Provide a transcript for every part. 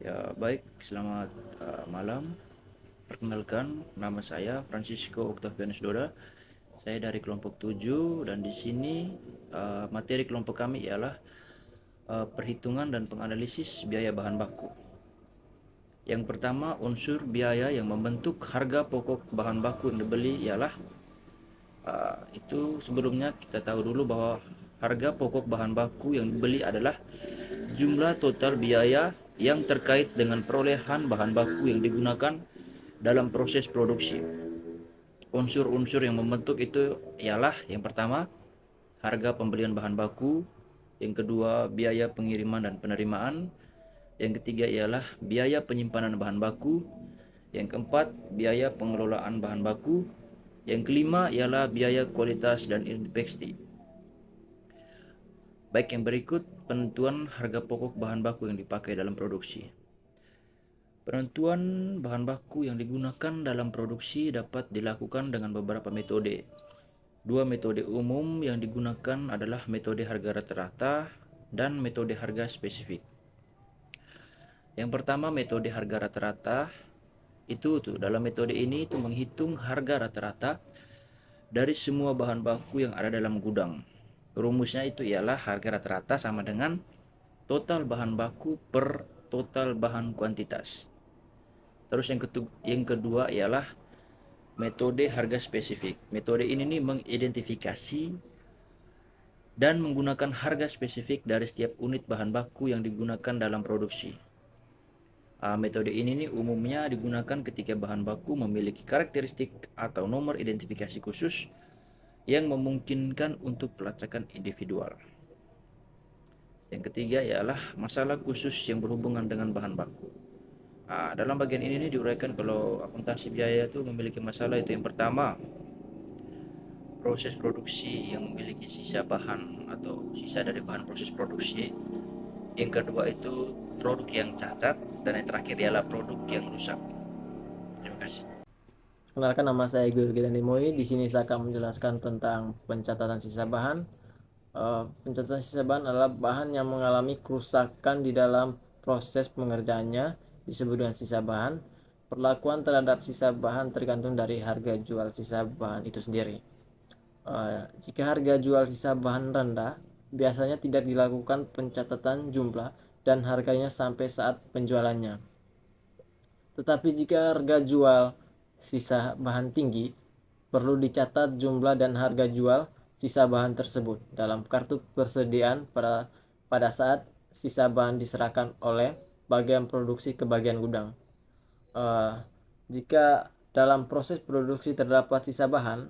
Ya, baik, selamat malam. Perkenalkan, nama saya Francisco Octavianus Doda. Saya dari kelompok 7 dan di sini materi kelompok kami ialah perhitungan dan penganalisis biaya bahan baku. Yang pertama, unsur biaya yang membentuk harga pokok bahan baku yang dibeli ialah itu sebelumnya kita tahu dulu bahwa harga pokok bahan baku yang dibeli adalah jumlah total biaya yang terkait dengan perolehan bahan baku yang digunakan dalam proses produksi. Unsur-unsur yang membentuk itu ialah yang pertama, harga pembelian bahan baku, yang kedua, biaya pengiriman dan penerimaan, yang ketiga ialah biaya penyimpanan bahan baku, yang keempat, biaya pengelolaan bahan baku, yang kelima ialah biaya kualitas dan inspeksi. Baik, yang berikut penentuan harga pokok bahan baku yang dipakai dalam produksi. Penentuan bahan baku yang digunakan dalam produksi dapat dilakukan dengan beberapa metode. Dua metode umum yang digunakan adalah metode harga rata-rata dan metode harga spesifik. Yang pertama, metode harga rata-rata itu dalam metode ini menghitung harga rata-rata dari semua bahan baku yang ada dalam gudang. Rumusnya itu ialah harga rata-rata sama dengan total bahan baku per total bahan kuantitas. Terus yang kedua ialah metode harga spesifik. Metode ini mengidentifikasi dan menggunakan harga spesifik dari setiap unit bahan baku yang digunakan dalam produksi. Metode ini umumnya digunakan ketika bahan baku memiliki karakteristik atau nomor identifikasi khusus yang memungkinkan untuk pelacakan individual. Yang ketiga ialah masalah khusus yang berhubungan dengan bahan baku. Dalam bagian ini diuraikan kalau akuntansi biaya itu memiliki masalah. Itu yang pertama, proses produksi yang memiliki sisa bahan atau sisa dari bahan proses produksi. Yang kedua itu produk yang cacat, dan yang terakhir ialah produk yang rusak. Terima kasih. Kenalkan, nama saya Guru Gideon Dimoi. Di sini saya akan menjelaskan tentang pencatatan sisa bahan. Pencatatan sisa bahan adalah bahan yang mengalami kerusakan di dalam proses pengerjaannya, disebut dengan sisa bahan. Perlakuan terhadap sisa bahan tergantung dari harga jual sisa bahan itu sendiri. Jika harga jual sisa bahan rendah, biasanya tidak dilakukan pencatatan jumlah dan harganya sampai saat penjualannya. Tetapi jika harga jual sisa bahan tinggi, perlu dicatat jumlah dan harga jual sisa bahan tersebut dalam kartu persediaan pada saat sisa bahan diserahkan oleh bagian produksi ke bagian gudang. Jika dalam proses produksi terdapat sisa bahan,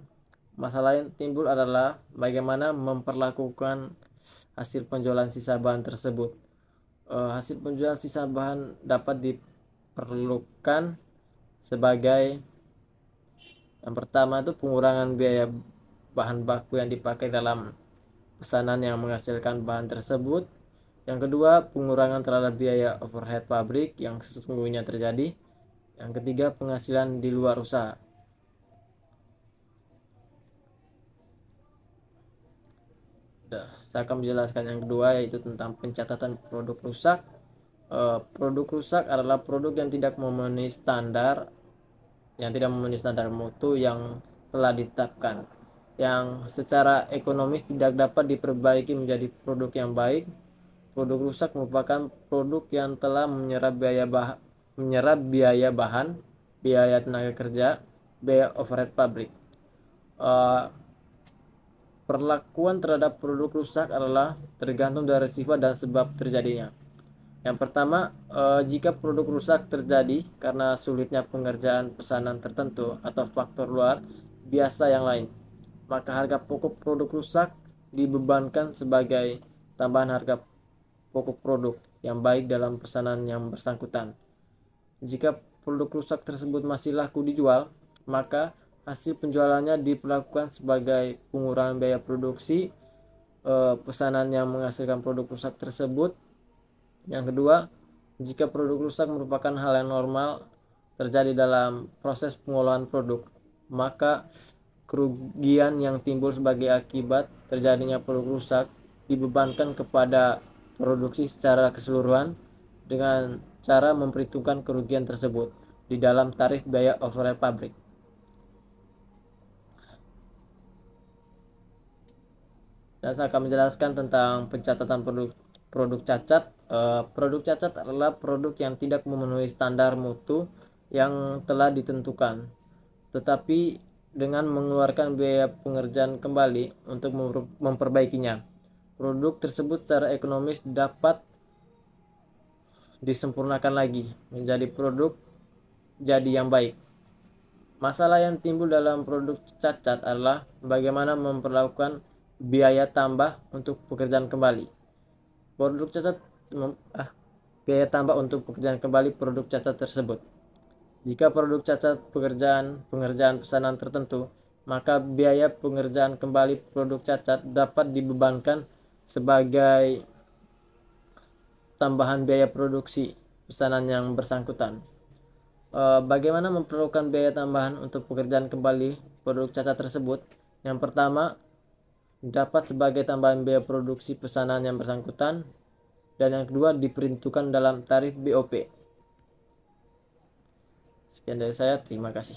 masalah yang timbul adalah bagaimana memperlakukan hasil penjualan sisa bahan tersebut. Hasil penjualan sisa bahan dapat diperlukan sebagai yang pertama itu pengurangan biaya bahan baku yang dipakai dalam pesanan yang menghasilkan bahan tersebut. Yang kedua, pengurangan terhadap biaya overhead pabrik yang sesungguhnya terjadi. Yang ketiga, penghasilan di luar usaha. Saya akan menjelaskan yang kedua, yaitu tentang pencatatan produk rusak. Produk rusak adalah produk yang tidak memenuhi standar mutu yang telah ditetapkan, yang secara ekonomis tidak dapat diperbaiki menjadi produk yang baik. Produk rusak merupakan produk yang telah menyerap biaya bahan, biaya tenaga kerja, biaya overhead pabrik. Perlakuan terhadap produk rusak adalah tergantung dari sifat dan sebab terjadinya. Yang pertama, jika produk rusak terjadi karena sulitnya pengerjaan pesanan tertentu atau faktor luar biasa yang lain, maka harga pokok produk rusak dibebankan sebagai tambahan harga pokok produk yang baik dalam pesanan yang bersangkutan. Jika produk rusak tersebut masih laku dijual, maka hasil penjualannya diperlakukan sebagai pengurangan biaya produksi pesanan yang menghasilkan produk rusak tersebut. Yang kedua, jika produk rusak merupakan hal yang normal terjadi dalam proses pengolahan produk, maka kerugian yang timbul sebagai akibat terjadinya produk rusak dibebankan kepada produksi secara keseluruhan dengan cara memperhitungkan kerugian tersebut di dalam tarif biaya overhead pabrik. Dan saya akan menjelaskan tentang pencatatan produk cacat. Produk cacat adalah produk yang tidak memenuhi standar mutu yang telah ditentukan, tetapi dengan mengeluarkan biaya pengerjaan kembali untuk memperbaikinya. Produk tersebut secara ekonomis dapat disempurnakan lagi menjadi produk jadi yang baik. Masalah yang timbul dalam produk cacat adalah bagaimana memperlakukan biaya tambah untuk pekerjaan kembali. Produk cacat biaya tambah untuk pekerjaan kembali produk cacat tersebut. Jika produk cacat pengerjaan pesanan tertentu, maka biaya pengerjaan kembali produk cacat dapat dibebankan sebagai tambahan biaya produksi pesanan yang bersangkutan. Bagaimana memperlakukan biaya tambahan untuk pekerjaan kembali produk cacat tersebut? Yang pertama, dapat sebagai tambahan biaya produksi pesanan yang bersangkutan, dan yang kedua diperuntukkan dalam tarif BOP. Sekian dari saya, terima kasih.